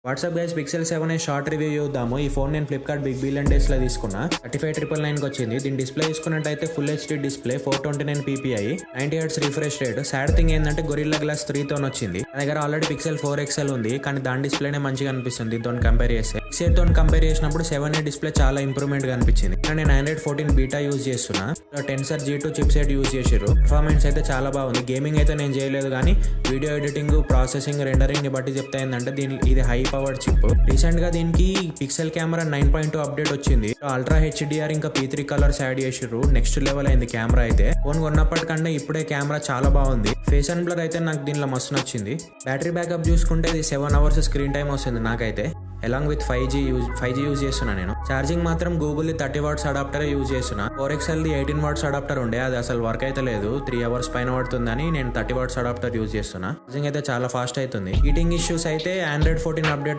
WhatsApp guys pixel 7 short review చూద్దాము. ఈ phone నేను ఫ్లిప్కార్ట్ బిగ్ బిలియన్ డేస్ లో తీసుకున్నా. 35,999 వచ్చింది. దీని డిస్ప్లే తీసుకున్నట్టయితే full HD display 429 ppi 90 Hz refresh rate. Sad thing ఏంటంటే గొరిల్లా గ్లాస్ 3 తో వచ్చింది. నా దగ్గర ఆల్రెడీ పిక్సెల్ 4 XL ఉంది, కానీ దాని డిస్ప్లేనే మంచిగా అనిపిస్తుంది దీంతో కంపేర్ చేస్తే. పిక్సెల్ తో కంపేర్ చేసినప్పుడు 7a డిస్ప్లే చాలా ఇంప్రూవ్మెంట్ గా అనిపించింది. నేను Android 14 బీటా యూజ్ చేస్తున్నా. టెన్సర్ G2 చిప్సెట్ యూజ్ చేసారు. పర్ఫార్మెన్స్ అయితే చాలా బాగుంది. గేమింగ్ అయితే నేను చేయలేదు, కానీ వీడియో ఎడిటింగ్, ప్రాసెసింగ్, రెండరింగ్ ని బట్టి చెప్తా ఏంటంటే ఇది హై పవర్డ్ చిప్. రీసెంట్ గా దీనికి పిక్సెల్ కెమెరా 9.2 అప్డేట్ వచ్చింది. అల్ట్రా HDR ఇంకా P3 కలర్స్ యాడ్ చేసిర్రు. నెక్స్ట్ లెవెల్ అయింది కెమెరా అయితే. ఫోన్ కొన్నప్పటికంటే ఇప్పుడే కెమెరా చాలా బాగుంది. ఫేస్ అండ్ బ్లర్ అయితే నాకు దీనిలో మస్తు నచ్చింది. బ్యాటరీ బ్యాకప్ చూసుకుంటే ఇది 7 hours స్క్రీన్ టైం వస్తుంది నాకైతే. అలాంగ్ విత్ 5G యూజ్ చేస్తున్నా నేను. ఛార్జింగ్ మాత్రం గూగుల్ 30 watts అడాప్టర్ యూజ్ చేస్తున్నా. 4XL 18 watts అడాప్టర్ ఉండే, అది అసలు వర్క్ అయితే లేదు. 3 hours పైన పడుతుందని నేను 30 watts అడాప్టర్ యూజ్ చేస్తున్నా. ఛార్జింగ్ అయితే చాలా ఫాస్ట్ అవుతుంది. హీటింగ్ ఇష్యూస్ అయితే Android 14 అప్డేట్